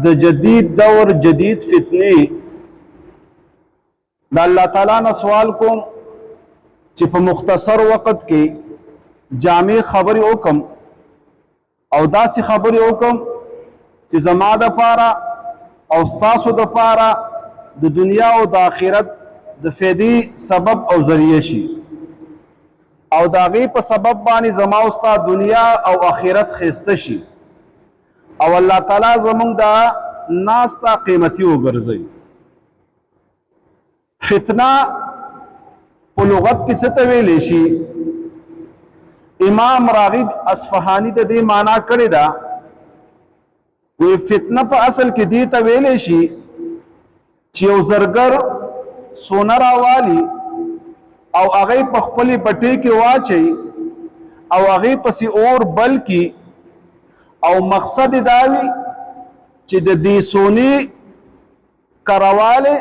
د جدید دور جدید فتنې د الله تعالی نه سوال کوم چې په مختصر وخت کې جامع خبرې وکم او داسې خبرې وکم چې زما د پاره او ستاسو د پاره د دنیا او د آخرت د فائدې سبب او ذریعہ شي او د هغې په سبب باندې زما او ستا دنیا او آخرت خیسته شي او الله تعالی زمونږ دا ناسته قیمتي وګرځوي. فتنه په لغت کې څه ته ویلی شي؟ امام راغب اصفهانی د دې معنا کړې ده، وی فتنه په اصل کې دې ته ویلی شي چې یو زرګر سونه راوالي او هغه په خپلې بټۍ کې واچي او هغې پسې اور بل کی او مقصد دا وي چې د دې سونې کرواله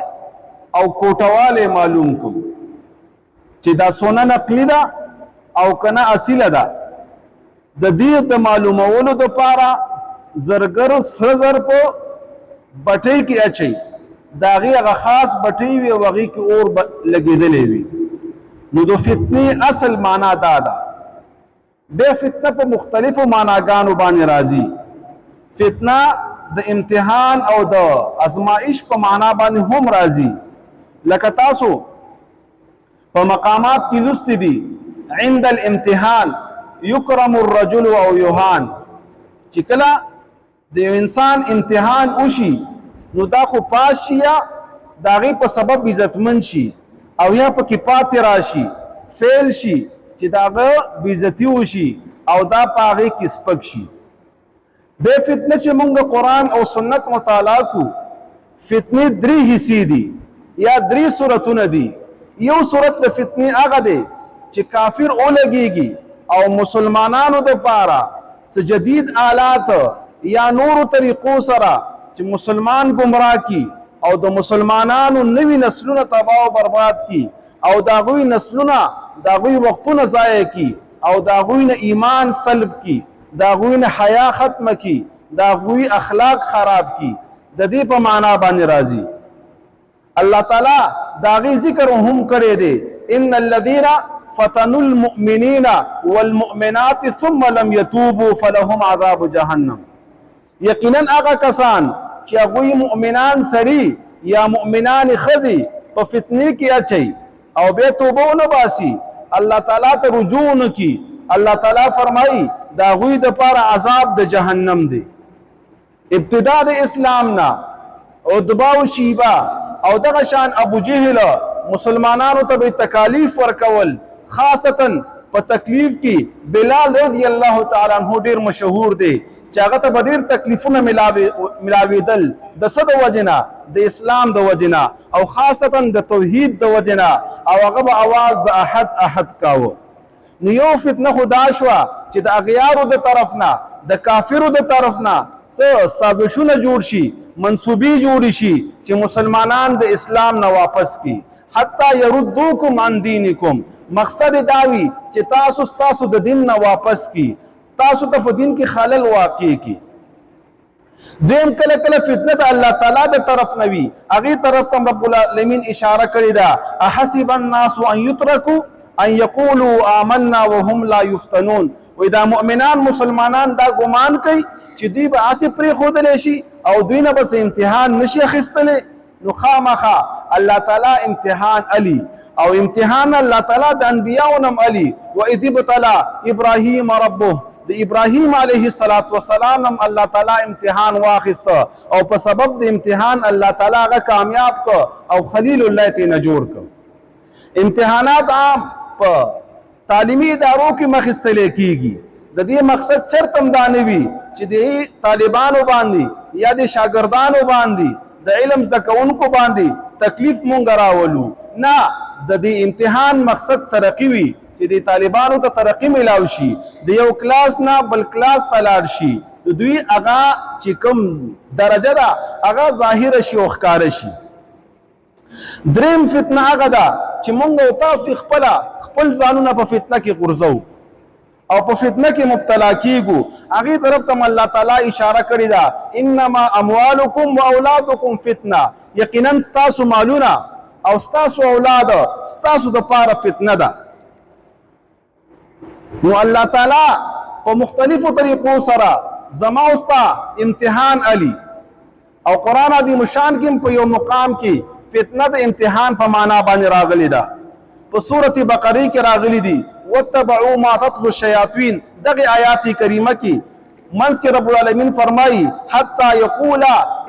او کوټواله معلوم کوم چې دا سونه نقلی ده او کنه اصیله ده. د دې د معلومولو دپاره زرګر سره زر په بټۍ کې اچي، د هغې هغه خاص بټۍ وي او هغې کې اور لګېدلی وي. نو د فتنې اصل معنا دا ده. بیا فتنه په مختلفو معناګانو باندې راځي. فتنه د امتحان او د ازمائش په معنا باندې هم راځي، لکه تاسو په مقامات کې لوستي دي عند الامتحان یکرم الرجل او یهان، چې کله د یو انسان امتحان وشي نو دا خو پاس شي یا د هغې په سبب عزتمن شي او یا پکې پاتې راشي فیل شي چې د هغه بېعزتي وشي او دا په هغې کې سپک شي. بیا فتنه چې مونږ قرآن او سنت مطالعه کو، فتنې درې حصې دي یا درې صورتونه دي. یو صورت د فتنې هغه دی چې کافر ولګېږي او مسلمانانو دپاره څه جدید آلات یا نورو طریقو سره چې مسلمان گمراه کی او د مسلمانانو نوی نسلونه تباہ و برباد کی او د هغوی نسلونه د هغوی وختونه ضایع کی او د هغوی نه ایمان سلب کی، د هغوی نه حیا ختم کی، د هغوی اخلاق خراب کی. د دې په معنا باندې راځي. الله تعالی د هغې ذکر هم کړی دی، ان الذین فتنوا المؤمنین والمؤمنات ثم لم يتوبوا فلهم عذاب جهنم. یقینا هغه کسان چې هغوی مؤمنان سړي یا مؤمنان ښځې په فتنې کې اچي او بیا توبه ونه باسي، الله تعالی ته رجوع ونه کي، الله تعالی فرمایي د هغوی دپاره عذاب د جهنم دی. ابتدا د اسلام نه عتبه او شیبه او دغه شان ابو جهل مسلمانانو ته به تکالیف ورکول، خاصتا په تکلیف کې بلال رضی الله تعالی عنہ ډیر مشهور دی چې هغه ته به ډیر تکلیفونه ملاوېدل د څه د وجنه؟ د اسلام د وجنه او خاصتا د توحید د وجنه، او هغه به اواز د احد احد کاوه. نو یو فتنه خدا شوه چې د اغیارو د طرف نه د کافرو د طرف نه څه سازشونه جوړ شي، منصوبې جوړې شي چې مسلمانان د اسلام نه واپس کی، حتی یردوکم عن دینکم. مقصد داوی چې تاسو ستاسو د دین نه واپس کی، تاسو ته په دین کې خلل واقع کی. دویم کله کله فتنه د الله تعالی د طرف نه وي، هغې طرف ته رب العالمین اشاره کړې ده، احسب الناس ان یترکوا ان یقولوا آمنا وهم لا یفتنون. وی دا مؤمنان مسلمانان دا ګمان کوي چې دوی به هسې پرېښودلی شي او دوی نه بس امتحان نشي اخیستلی. نو خامخا الله تعالی امتحان علی او امتحان الله تعالی د انبیاء نم علی. و اذ ابتلى ابراهیم ربه، د ابراهیم علیه السلام هم الله تعالی امتحان واخیسته او په سبب د امتحان الله تعالی هغه کامیاب کو او خلیل الله ته نه جوړ کو. امتحانات عام په تعلیمي ادارو کې مخستلې کیږي. د دې مقصد چرته هم دا نه وي چې د طالبانو باندې یا د شاګردانو باندې د علم زده کوونکو باندې تکلیف مونږ راولو، نه، د دې امتحان مقصد ترقی وي چې د طالبانو ته ترقی ملاو شي، د یو کلاس نه بل کلاس ته لاړ شي، د دوی هغه چې کوم درجه ده هغه ظاهره شي او ښکاره شي. دریم فتنه هغه ده چې مونږ او تاسو خپل ځانونه په فتنه کې غورځو او په فتنه کې مبتلا کیږو هغه طرف ته الله تعالی اشاره کړی دا انما اموالکم واولادکم فتنه یقینا ستاسو مالونه او ستاسو اولاد ستاسو د پاره فتنه ده نو الله تعالی په مختلفو طریقو سره زما اوستا امتحان علی او قران عظیم شان کې په یو مقام کې فتنه د امتحان په معنا باندې راغلی ده په سورۃ بقره کې راغلی دي واتبعوا ما تتلو الشیاطین دغه آیات کریمه کې منځ کې رب العالمین فرمایي حتا یقول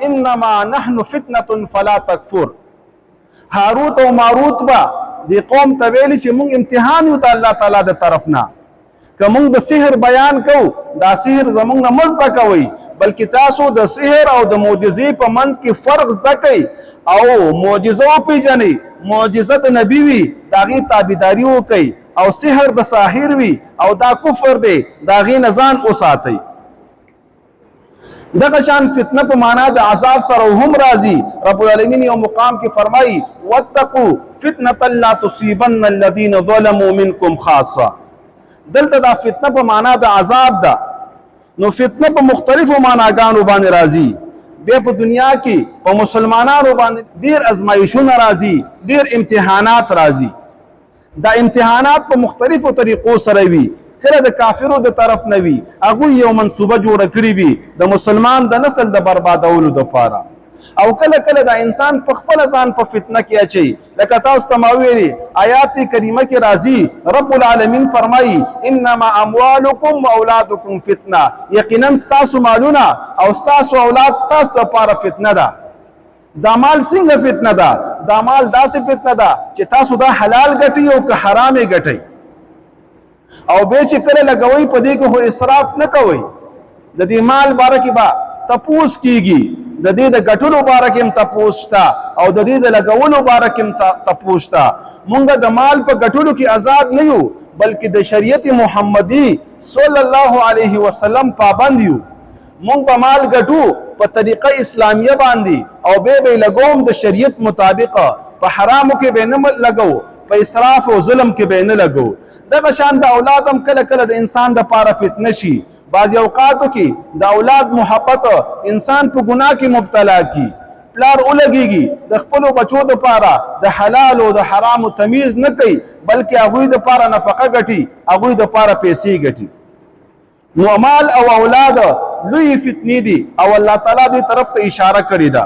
انما نحن فتنه فلا تکفر هاروت او ماروت با دی قوم ته ویل چې موږ امتحان یو د الله تعالی د طرف نه که موږ د سحر بیان کو دا سحر زموږ نه مزده کوي بلکې تاسو د سحر او د معجزې په منځ کې فرق زده کوي او معجزه وپېژنئ معجزه د نبی وي د هغې تابعداري وکئ او سحر د ساحر وي او دا کفر دی د هغې نه ځان وساتئ دغه شان فتنه په معنا د عذاب سره هم راځي رب العالمین یو مقام کې فرمایي واتقوا فتنه لا تصيبن الذين ظلموا منكم خاصه دلته دا فتنه په معنا د عذاب ده نو فتنه په مختلفو معناګانو باندې راځي بیا په دنیا کې په مسلمانانو باندې ډیر ازمایښونه راځي ډیر امتحانات راځي دا امتحانات په مختلفو طریقو سره وي کله د کافرو د طرف نه وي هغوی یو منصوبه جوړه کړې وي د مسلمان د نسل د بربادولو دپاره او کله کله دا انسان په خپل ځان په فتنه کې اچي لکه تاسو ته ما ویلي آیات کریمه کې راځي رب العالمین فرمایي انما اموالکم واولادکم فتنه یقینا ستاسو مالونه او ستاسو اولاد ستاسو لپاره فتنه ده دا مال څنګه فتنه ده دا مال داسې فتنه ده چې تاسو دا حلال ګټئ او که حرام ګټئ او به چې کله لګوي په دې کې هو اسراف نه کوئ د دې مال باره کې به تپوس کیږي د دې د ګټلو باره کې هم تپوس شته او د دې د لګولو باره کې هم تپوس شته مونږ د مال په ګټلو کې آزاد نه یو بلکې د شریعت محمدي صلی الله علیه وسلم پابند یو مونږ په مال ګټو په طریقه اسلامیه باندې او به لګوم د شریعت مطابق په حرامو کې به نه لګو په اسراف او ظلم کې به نه لګو دغه شان د اولاد هم کله کله د انسان د پاره فتنه شي بعض اوقاتو کې د اولاد محبت انسان په ګناه کې مبتلا کی پلار ولګيږي د خپل بچو د پاره د حلال او د حرام تمیز نه کوي بلکې هغه د پاره نفقه ګټي هغه د پاره پیسې ګټي نو مال او اولاد لوی فتنې دي او الله تعالی دې طرف ته اشاره کړې ده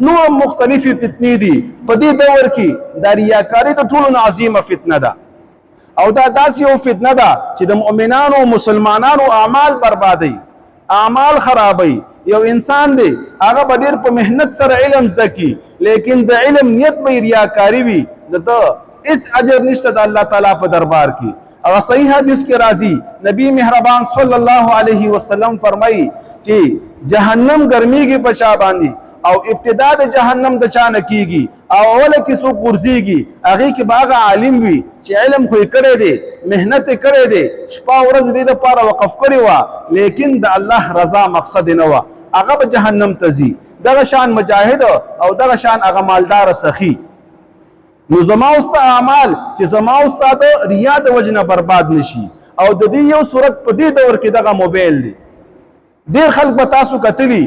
نو مختلفی فتنې دي په دې دور کې د ریاکاري د ټولو عظیمه فتنه ده او دا داسې یو فتنه ده چې د مؤمنانو او مسلمانانو اعمال بربادي اعمال خرابي یو انسان دی هغه به ډېر په مهنت سره علم زده کی لیکن د علم نیت به ریاکاري وي د هیڅ اجر نشته د الله تعالی په دربار کې او صحیح حدیث کې راځي نبی مهربان صلی الله علیه وسلم فرمایي چې جهنم ګرميږي په چا باندې او ابتدا د جهنم د چا نه کیږي او اوله کې څوک ورځيږي هغه کې باغ عالم وي چې علم خو کړی دی مهنت کړی دی شپه ورځ دې لپاره وقف کړی و لیکن د الله رضا مقصد نه و هغه به جهنم ته ځي دغه شان مجاهد او دغه شان هغه مالدار سخی نو زما اوستا اعمال چې زما اوستا د ریا د وجنه برباد نشي او د دې یو صورت په دې دور کې دغه موبایل دی ډیر خلک به تاسو کتلی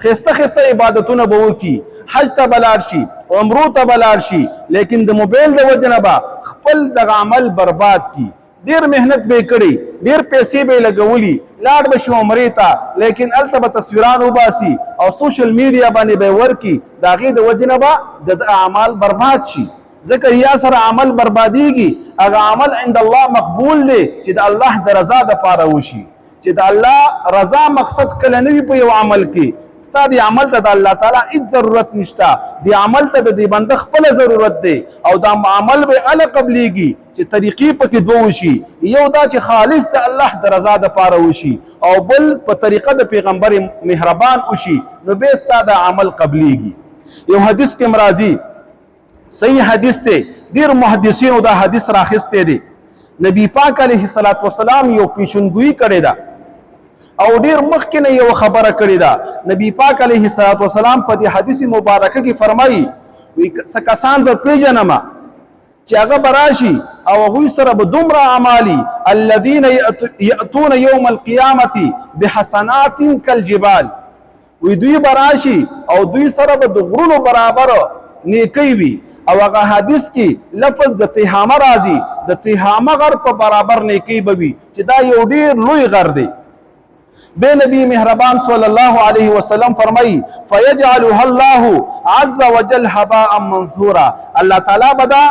خسته خسته عبادتونه به وکي حج ته بلار شي عمرو ته بلار شي لیکن د موبایل د وجنه به خپل دغه عمل برباد کی ډیر مهنت به کړی ډیر پیسې به لګولي لاړ به شو عمرې ته لیکن الته به تصویران وباسي او سوشل میډیا باندې به ورکی د هغې د وجنه به د اعمال برباد شي ځکه ریا سره عمل بربادیږي هغه عمل عند الله مقبول دی چې د الله د رضا دپاره وشي چې د الله رضا مقصد کله نه وي په یو عمل کې ستا د عمل ته د الله تعالی هیڅ ضرورت نشته د عمل ته د دې بنده خپله ضرورت دی او دا عمل به هله قبلیږي چې طریقې پکې دوه وشي یو دا چې خالص د الله د رضا دپاره وشي او بل په طریقه د پیغمبر مهربان وشي نو بیا ستا د عمل قبلیږي یو حدیث کې راځي صحیح حدیث دی ډېر محدثینو دا حدیث راخستی دی نبی پاک علیه السلام یو پیشنګویي کړې ده او ډیر مخکې نه یو خبره کړې ده نبی پاک علیه السلام په دې حدیث مبارکه کې فرمایي څه کسان زه پیژنم چې هغه براشي او هغوی سره به دومره اعمالي الذين يأتون يوم القيامة بحسنات كالجبال وی دوی براشي او دوی سره به د غرونو برابر نیکی وي او هغه حدیث کې لفظ د تهامه راځي د تهامه غر په برابر نیکی به وي چې دا یو ډیر لوی غر دی بے نبی مهربان صلی الله علیه وسلم فرمائی فیجعلها الله عز وجل هباء منثورا الله تعالی بدا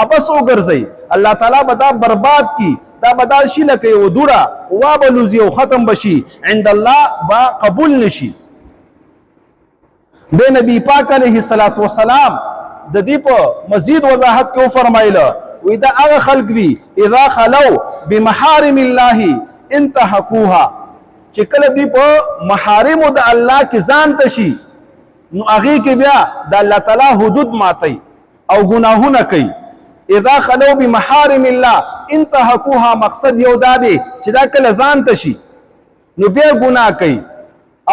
ابس وګرځي الله تعالی بدا برباد کی دا بدا شي لکه یو دوره وا بلوزي او ختم بشي عند الله با قبول نشي بے نبی پاک علیہ الصلوۃ والسلام د دې په مزید وضاحت کې فرمایله وی دا هغه خلق دي اذا خلو بمحارم الله انتهكوها چې کله دی په محارم د الله کې ځان تشي نو هغه کې بیا د الله تعالی حدود ماتي او ګناهونه کوي اذا خلو بمحارم الله انتهكوها مقصد یو دادی چې دا کله ځان تشي نو بیا ګناه کوي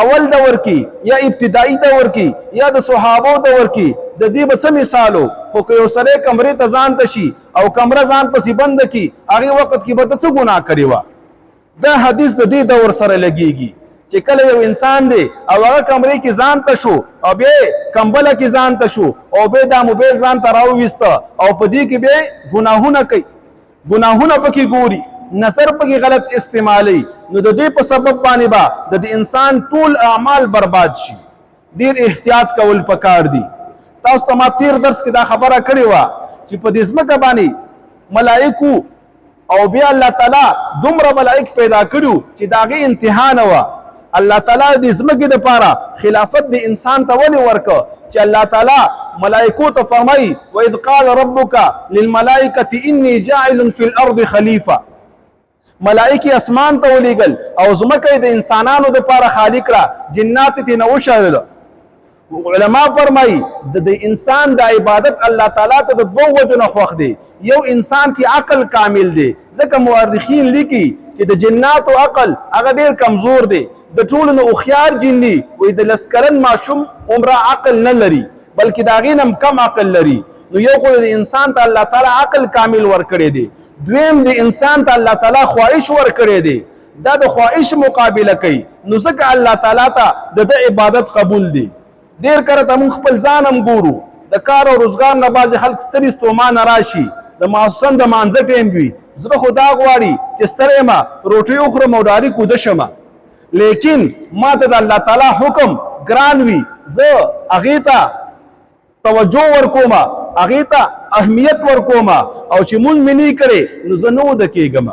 اول دور کې یا ابتدایي دور کې یا د صحابو دور کې د دې بس مثالو خو که یو سره کمرې ته ځان تشي او کمره ځان پسې بند کی هغه وخت کې به څه ګناه کړی و دا حدیث د دې دور سره لګيږي چې کله یو انسان دی او هغه کمرې کې ځان تشو او بیا کمبله کې ځان تشو او بیا دا موبایل ځان ته راوویسته او په دې کې بیا ګناهونه کوي ګناهونه پکې ګوري نظر پکې غلط استعمالي نو د دې په سبب باندې با د انسان ټول اعمال برباد شي ډیر احتیاط کول پکار دي تاسو ته ما تیر درس کې دا خبره کړې و چې په دې ځمکه باندې ملائکو او بیا الله تعالی دومره ملائک پیدا کړو چې داغه امتحان و الله تعالی دې ځمکې د پاره خلافت د انسان ته ولې ورکه چې الله تعالی ملائکو ته فرمایي واذ قال ربك للملائکه اني جاعل في الارض خلیفه ملائکی اسمان ته ولېګل او ځمکه د انسانانو د پاره خالق را جنات ته نو شړل علما فرمایي د انسان د عبادت الله تعالی ته د دوه وجو نه خوښ دی یو انسان کې عقل کامل دی ځکه مورخین لیکي چې د جنات او عقل هغه ډیر کمزور دی د ټولو نو خيار جنني وې د لسکرن ماشوم عمره عقل نه لري بلکې دا غینم کم عقل لري نو یو خو د انسان ته الله تعالی عقل کامل ورکړي دي دویم د انسان ته الله تعالی خواهش ورکړي دي دا د خواهش مقابله کوي نو ځکه الله تعالی ته د عبادت قبول دي ډیر کړه ته مونږ خپل ځانم ګورو د کار او روزګار نه باز خلک ستړي ستومان راشي د ماسوتن د مانځه ټیم وي زه خدا غواړي چې ستړی ما روټي اخره موداري کو د شمه لیکن ما ته د الله تعالی حکم ګران وي زه اغه ته توجه ورکوما هغه ته اهمیت ورکوما او چې مونږ منی کړي نو زه نو د کېګم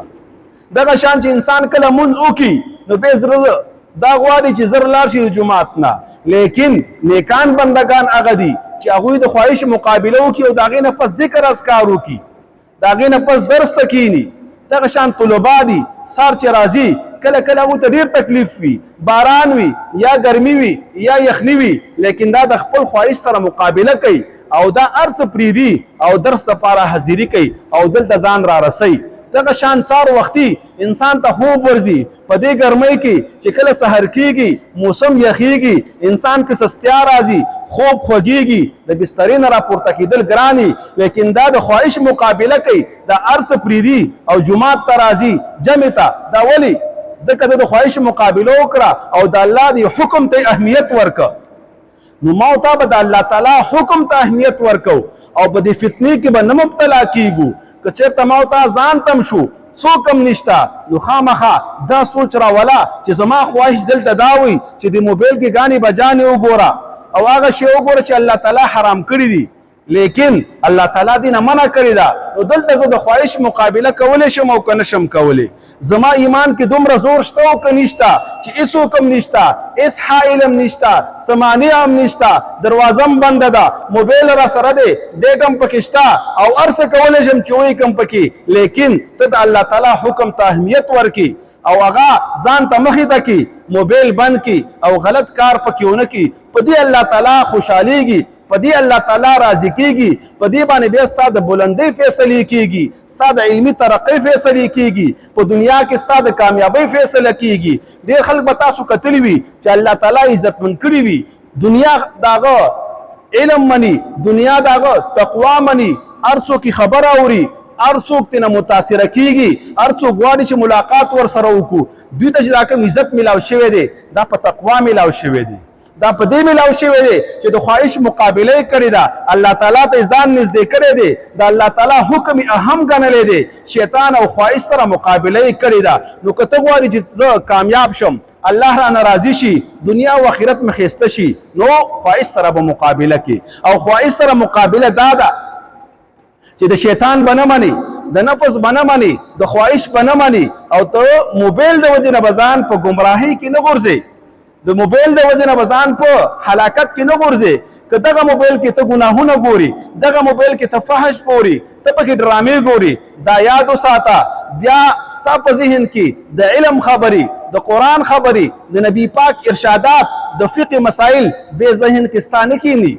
دغه شان چې انسان کله مونږ وکي نو به زړه دا غواړي چې زر لار شي جمعات نه لیکن نیکان بندگان هغه دي چې هغه د خواهش مقابله وکي او داغه نه پس ذکر اذکار وکي داغه نه پس درس تکینی دغه شان طلبه دي سار چې راځي کله کله وو ته ډیر تکلیف وي باران وي یا ګرمي وي یا یخني وي لیکن دا د خپل خواهش سره مقابله کوي او دا ارس پریدي او درس د پاره حاضری کوي او دلته ځان را رسي دغه شان سار وختي انسان ته خوب ورزي په دې ګرمۍ کې چې کله سحر کېږي موسم یخېږي انسان کې سستیا راځي خوب خوږېږي د بسترې نه راپورته کېدل ګراني لیکن دا د خواهش مقابله کوي دا ارس پریدي او جمعات ته راځي جمع ته دا ولي ځکه د خواهش مقابله وکړه او د الله دی حکم ته اهمیت ورکړه نو ما ته به د الله تعالی حکم ته اهمیت ورکو او په دې فتنې کې به نه مبتلا کیږو که چېرته ما ته ځان تم شو څوک هم نشته نو خامخا دا سوچ راوله چې زما خواهش دلته دا وي چې د موبایل کې ګانې بجانې وګوره او هغه شی وګوره چې الله تعالی حرام کړي دي لیکن الله تعالی دې نه منع کړی دا نو دلته زه د خواهش مقابله کولی شم او که نشم کولی زما ایمان کې دومره زور شته او که نشته چې هېڅوک هم نشته هېڅ حایل هم نشته څه مانع هم نشته دروازه هم بنده ده موبایل را سره دی ډیټ هم پکې شته او هر څه کولی شم چې ولیکم پکې لیکن ته د الله تعالی حکم ته اهمیت ورکړي او هغه ځان ته مخې ته کړي موبایل بند کړي او غلط کار پکې ونه کړي په دې الله تعالی خوشحالیږي په دې الله تعالی راضي کیږي په دې باندې بیا ستا د بلندۍ فیصلې کیږي ستا د علمي ترقۍ فیصلې کیږي په دنیا کې ستا د کامیابۍ فیصله کیږي ډېر خلک به تاسو کتلی وي چې الله تعالی عزتمن کړي وي دنیا داغه علم مني دنیا داغه تقوا مني هر څوک خبر اوري، هر څوک تینا متاثر کیږي، هر څوک غواړي چې ملاقات ور سره وکړو. دوی ته چې دا کوم عزت ملاو شوی دی دا په تقوا ملاو شوی دی، دا په دې ملاو شوی دی چې د خواهش مقابله کړې ده، الله تعالی ته ځان نږدې کړی دی، د الله تعالی حکم اهم ګڼلی دی، شیطان او خواهش سره مقابله کړې ده. نو که ته غواړې چې زه کامیاب شم، الله را ناراضي شي، دنیا او آخرت مې ښایسته شي، نو خواهش سره به مقابله کې. او خواهش سره مقابله دا ده چې د شیطان به نه مني، د نفس به نه مني، د خواهش به نه مني، او ته موبایل د وجې نه به ځان په ګمراهۍ کې نه غورځې، د موبایل د وجې نه به ځان په هلاکت کې نه غورځې. که دغه موبایل کې ته ګناهونه ګوري، دغه موبایل کې ته فحش ګوري، ته پکې ډرامې ګوري، دا یاد وساته بیا ستا په ذهن کې د علم خبرې، د قرآن خبرې، د نبی پاک ارشادات، د فقه مسائل به ذهن کې ستا نه کینی.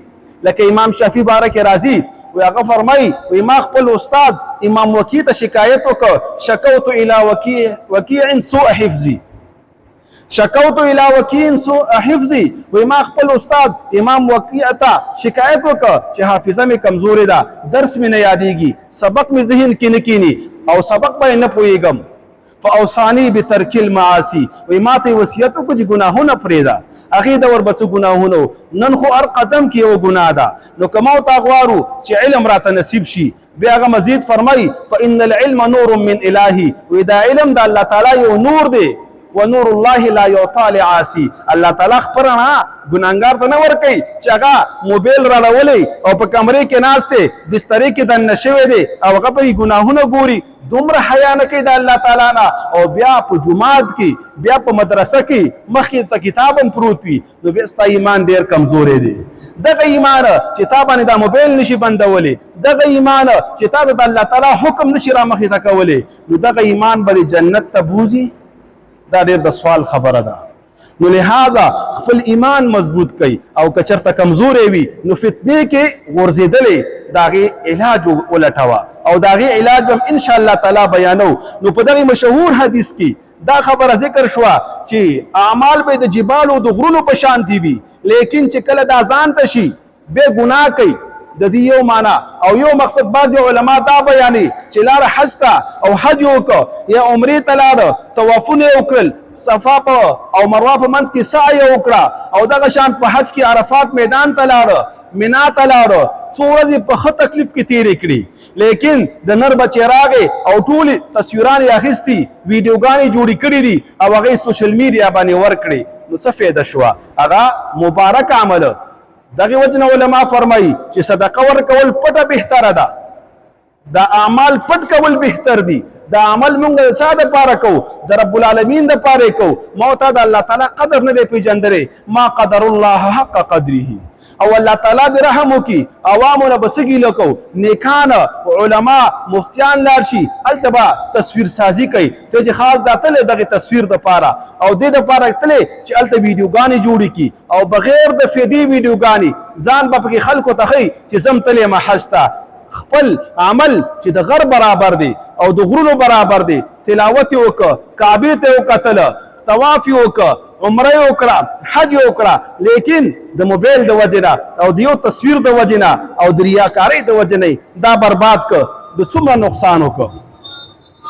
لکه امام شافعي باره کې راځي، وی هغه فرمایي وی ما خپل استاذ امام وکیع ته شکایت وکړ، شکوت الی وکیع سوء حفظي، شکوت الی وکیع سوء حفظي. وی ما خپل استاذ امام وکیع ته شکایت وکړ چې حافظه مې کمزورې ده، درس مې نه یادېږي، سبق مې ذهن کې نه کینی او سبق به نه پوهېږم. فاوصانی بترک المعاصی، وی ما ته وصیت وکړ چې ګناهونه پرېږده. هغې ته ورپسې ګناهونه، نن خو هر قدم کې یو ګناه ده. نو که ما ورته غواړو چې علم راته نصیب شي، بیا هغه مزید فرمایي فإن العلم نور من الهي، وی دا علم د الله تعالی یو نور دی، ونور الله لا یعطى لعاصي. الله تعالی خپل رڼا ګناهګار ته نه ورکوي چې هغه موبایل راړولی او په کمرې کې ناست دی، بسترې کې دننه شوی دی او هغه پکې ګناهونه ګوري، دومره حیا نه کوي د الله تعالی نه، او بیا په جومات کې، بیا په مدرسه کې مخکې ته کتاب هم پروت وي، نو بیا ستا ایمان ډېر کمزوری دی. دغه ایمان چې تا باندې دا موبایل نشي بندولی، دغه ایمان چې تا د الله تعالی حکم نشي رامخې ته کولی، نو دغه ایمان به جنت ته بوځي. دا ډېر د سوال خبره ده. نو لہذا خپل ایمان مضبوط کړئ، او که چېرته کمزوری وي نو فتنې کې غورځېدلې د هغې علاج ولټوه، او د هغې علاج به هم انشاءالله تعالی بیانو. نو په دغې مشهور حدیث کې دا خبره ذکر شوه چې اعمال به د جبالو د غرونو په شانتې وي، لیکن چې کله دا ځان ته شي بیا ګناه کوي. د دې یو معنا او یو مقصد بعضې علما دا بیانوي چې لاړه حج ته او حج یې وکړه، یا عمرې ته لاړه، طوافونه یې وکړل، صفا او مروه په منځ کې سعی یې وکړه، او دغه شان په حج کې عرفات میدان ته لاړه، منا ته لاړه، څو ورځې په ښه تکلیف کې تېرې کړي، لیکن د نر بچی راغی او ټولې تصویران یې اخیستي، ویډیوګانې جوړې کړي دي او هغه یې سوشل میډیا باندې ورکړې، نو څه فایده شوه؟ هغه مبارک عمل. دغه وجه نه علما فرمایي چې صدقه ورکول پټه بهتره ده، دا اعمال پټ کول بهتر دي. دا عمل مونږ د چا دپاره کوو؟ د رب العالمین دپاره یې کوو. ما ورته د الله تعالی قدر نه دی پیژندلی، ما قدر الله حق قدره. او الله تعالی دې رحم وکړي، عوامو نه به څه ګیله کوو، نیکان علما مفتیان لاړ شي هلته به تصویر سازي کوي، ته چې خاص دا تللی دغې تصویر دپاره او دې دپاره تللی چې هلته ویډیوګانې جوړې کړي، او بغیر د فیدې ویډیوګانې ځان به پکې خلکو ته ښیي چې زه م تللی یم حج ته. خپل عمل چې د غر برابر دی او د غرونو برابر دی، تلاوت یې وکړه، کعبې ته یې وکتله، طواف یې وکړه، عمره یې وکړه، حج یې وکړه، لیکن د موبایل د وجې نه او د یو تصویر د وجې نه او د ریاکارۍ د وجې نه دا برباد کړ. د څومره نقصان وکړ،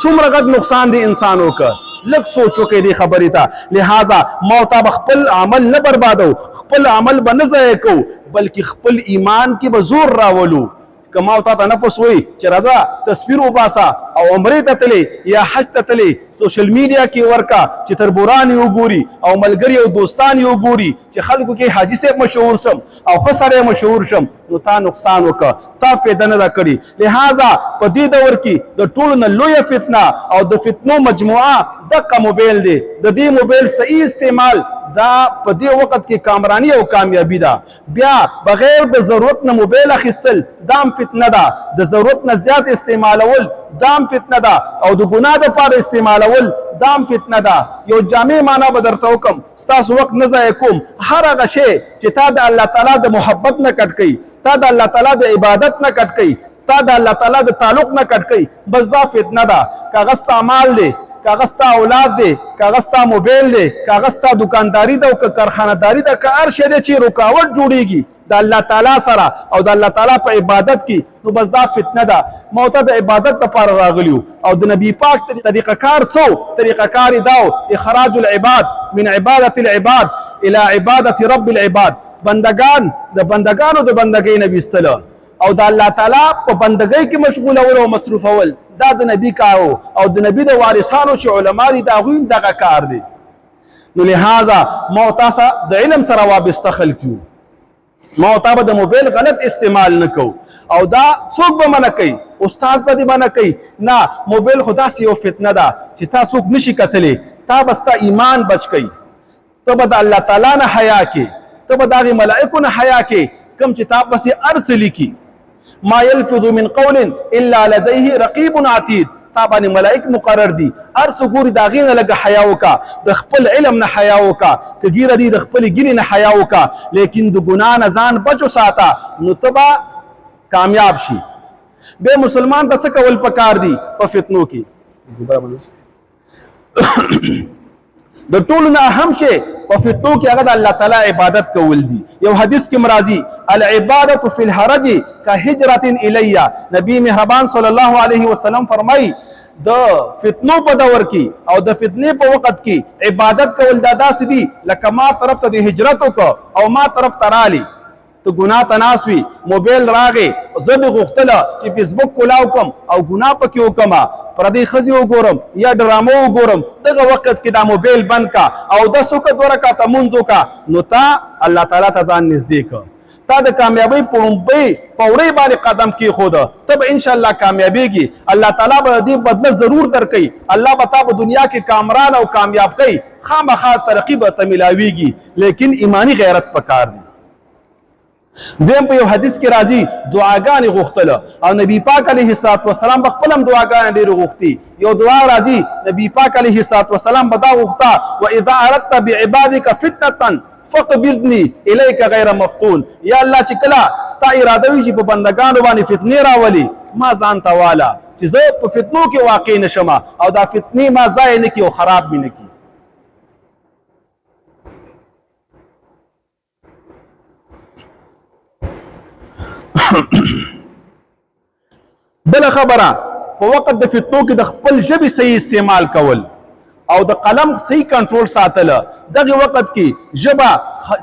څومره غټ نقصان دی انسان وکړ. لږ سوچ وکړئ دې خبرې ته. لہذا ما ورته به خپل عمل نه بربادو، خپل عمل به نه ضایع کوو، بلکې خپل ایمان کې به زور راولو. که ما ورته ته نفس وایي چې راځه تصویر وباسه او عمرې ته تلې یا حج ته تلې، سوشل میډیا کې ورکه چې تربوران یې وګوري او ملګري او دوستان یې وګوري چې خلکو کې حاجي صاحب مشهور شم او ښه سړی مشهور شم، نو تا نقصان وکړه، تا فایده نه ده کړې. لہذا په دې دور کې د ټولو نه لویه فتنه او د فتنو مجموعه دغه موبایل دی. د دې موبایل صحیح استعمال دا په دې وخت کې کامرانی او کامیابی ده. بیا بغیر د ضرورت نه موبایل اخیستل دام فتنه ده، د ضرورت نه زیات استعمالول دام فتنه ده، او د ګناه دپاره استعمالول دام فتنه ده. یو جامع معنا به درته وکړم، ستاسو وخت نه ضایع کوم. هر هغه شی چې تا د الله تعالی د محبت نه کټ کوي، تا د الله تعالی د عبادت نه کټ کوي، تا د الله تعالی د تعلق نه کټ کوي، بس دا فتنه ده. که هغه ستا مال دی، کاغذ ستا اولاد دی، کاغذ ستا موبایل دی، کاغذ ستا دکانداری ده او که کارخانهداري ده، که هر شی دی چې رکاوټ جوړیږي د الله تعالی سره او د الله تعالی په عبادت کې، نو بس دا فتنه ده. ما ته د عبادت لپاره راغلیو او د نبی پاک طریقه کار څو طریقه کار داو اخراج العباد من عبادت العباد الى عبادت رب العباد. بندگان د بندگانو د بندګۍ نه ویستله او د الله تعالی په بندګۍ کې مشغولول او مصروفول، دا د نبی کارو او د نبی د وارثانو چې علما دي د هغوی هم دغه کار دی. نو لہذا ما تاسو د علم سره وابسته خلک یو، ما ته به د موبایل غلط استعمال نه کو او دا څوک به منع کوي، استاد به دې منع کوي نه. موبایل خو داسې یو فتنه ده چې تا څوک نشي کتلی، تا به ستا ایمان بچ کوي، ته به د الله تعالی نه حیا کې، ته به د هغې ملائکو نه حیا کې کوم چې تا پسې هر څه لیکي. ما یلفظ من قول الا لديه رقیب عتید، تا باندې ملائک مقرر دي، هر څه ګوري د هغې نه لږه حیا وکړه، د خپل علم نه حیا وکړه، که ګیره دي د خپلې ګیرې نه حیا وکړه، لیکن د ګناه نه ځان بچ وساته، نو ته به کامیاب شي. بیا مسلمان ته څه کول پکار دي په فتنو کې؟ د ټولو نه اهم شی په فتنو کې هغه د الله تعالی عبادت کول دي. یو حدیث کې مرضی العبادة فی الحرج کهجرة الی، نبی مهربان صلی الله علیه وسلم فرمای د فتنو په دور کې او د فتنې په وخت کې عبادت کول دا داسې دي لکه ما طرف ته د هجرت وکړه او ما طرف ته رالی، ته ګناه ته ناست وي، موبایل راغې، زه دې غوښتله چې فیسبوک کولاو کړم او ګناه پکې وکړم، پردۍ ښځې وګورم یا ډرامه وګورم، دغه وخت کې دا موبایل بند کا او 10 وکړه 2 رکعته لمونځ وکړه، نو تا الله تعالی ته ځان نږدې کړه، تا د کامیابۍ په لومړۍ پوړۍ باندې قدم کېښوده، ته به انشاءالله کامیابېږي. الله تعالی به دې بدله ضرور درکوي، الله به تا په دنیا کې کامران او کامیاب کوي، خامخا ترقي به ته میلاویږي، لیکن ایمانی غیرت پکار دی. دیم په یو حدیث کې راځي دعاګانې غوښتله او نبی پاک علیه السلام به خپل هم دعاګانې ډېرې غوښتي. یو دعا راځي نبی پاک علیه السلام به دا غوښته واذا اردت بعبادک فتنة فقبضني الیک غیر مفتون، یا الله چې کله ستا اراده وي چې په بندګانو باندې فتنې راولي، ما ځان ته واله چې زه په فتنو کې واقع نشم او دا فتنې ما ضایع نه کړي او خراب مې نه کړي. بل خبره په وخت د فتنو کې د خپل ژبې صحیح استعمال کول او د قلم صحیح کنټرول ساتله. دغه وخت کې ژبه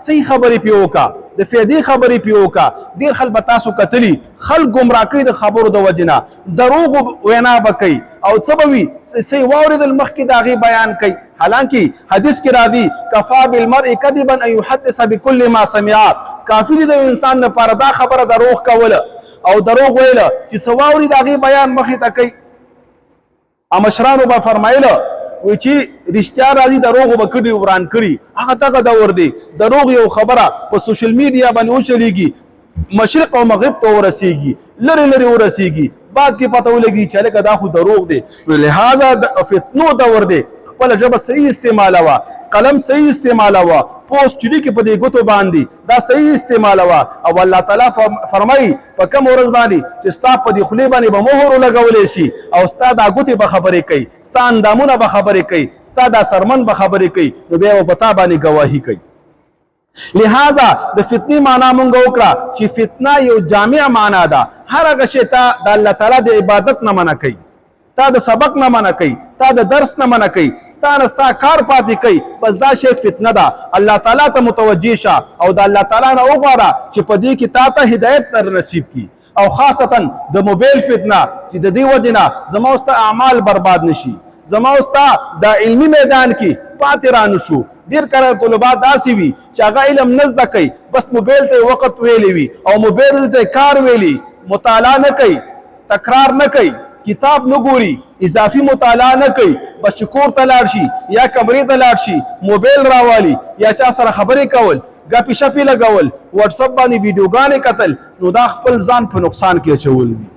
صحیح خبرې پې وکړه، د فایدې خبرې پې وکړه. ډېر خلک به تاسو کتلي خلک ګمراه کوي د خبرو د وجې نه، دروغ وینا به کوي او څه به وي صحیح واورېدل مخکې د هغې بیان کوي. حالانکه حدیث کې راځي کفا بالمرء کذبا ان يحدث بكل ما سمع، کافي دی د انسان لپاره دا خبره دروغ کوله او دروغ ویله چې څه واوري د هغې بیان مخې ته کوي. مشرانو به فرمایله وی چې رښتیا راځي دروغ به کړي وران کړي، هغه دغه دور دی. دروغ یو خبره په سوشل میډیا باندې وچلیږي، مشرق او مغرب ته ورسیږي، لرې لرې ورسیږي، بعد کې پته ولګي چې هلکه دا خو دروغ دی. لہذا د فتنو دور دی، خپله ژبه صحیح استعمالوه، قلم صحیح استعمالوه، پوسټ چې لیکي په دې ګوتو باندې دا صحیح استعمالوه. او الله تعالی فرمایي په کوم ورځ باندې چې ستا په دې خولې باندې به مهر ولګولی شي او ستا دا ګوتې به خبرې کوي، ستا اندامونه به خبرې کوي، ستا دا سرمن به خبرې کوي، نو بیا به په تا باندې ګواهي کوي. لہذا د فتنې معنا مونږ وکړه چې فتنه یو جامع معنا ده. هر هغه شی ته د الله تعالی د عبادت نه منع کوي، تا د سبق نه منع کوي، تا د درس نه منع کوي، ستا نه ستا کار پاتې کوي، بس دا شی فتنه ده. الله تعالی ته متوجه شه او د الله تعالی نه وغواړه چې په دې کې تا ته هدایت در نصیب کړي. او خاصتا د موبایل فتنه چې د دې وجې نه زما او ستا اعمال برباد نشي، زما او ستا د علمي میدان کې پاتې را نشو. ډېر کله طلبا داسې وي چې هغه علم نه زده کوي، بس موبایل ته وخت ویلی وي او موبایل ته کار ویلی، مطالعه نه کوي، تکرار نه کوي، کتاب نه ګوري، اضافي مطالعه نه کوي، بس چې کور ته لاړ شي یا کمرې ته لاړ شي موبایل راوالي یا چا سره خبرې کول، ګپې شپې لګول، واتساپ باندې ویډیوګانې کتل، نو دا خپل ځان په نقصان کې اچول دي.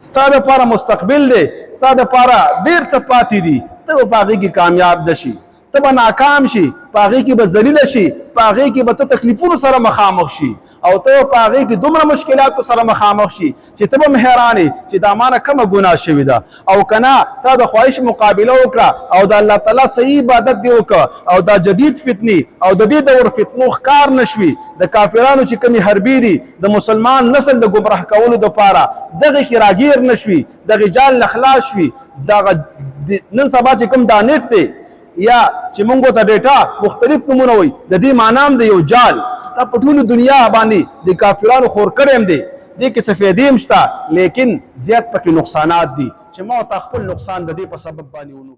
ستا دپاره مستقبل دی، ستا دپاره ډېر څه پاتې دي، ته به په هغې کې کامیاب نه شي، ته به ناکام شي، په هغې کې به ذلیله شي، په هغې کې به ته تکلیفونو سره مخامخ شي او ته په هغې کې دومره مشکلاتو سره مخامخ شي چې ته به هم حیران یې چې دا ما نه کومه ګناه شوې ده. او که نه تا د خواهش مقابله وکړه او د الله تعالی صحیح عبادت دې وکړه او دا جدید فتنې او د دې دور فتنو ښکار نه شوي، د کافرانو چې کومې حربې دي د مسلمان نسل د ګمراه کولو دپاره دغې کې راګیر نه شوي، دغې جال نه خلاص شوي. دغه نن سبا چې کوم دا نیټ دی یا چې موږ ته ډیټا مختلف نومونه وایي، د دې معنا هم د یو جال، دا په ټولو دنیا باندې د کافرانو خور کړی هم دی. دې کې څه فایدې هم شته لیکن زیات پکې نقصانات دي چې ما ورته خپل نقصان د دې په سبب باندې ونو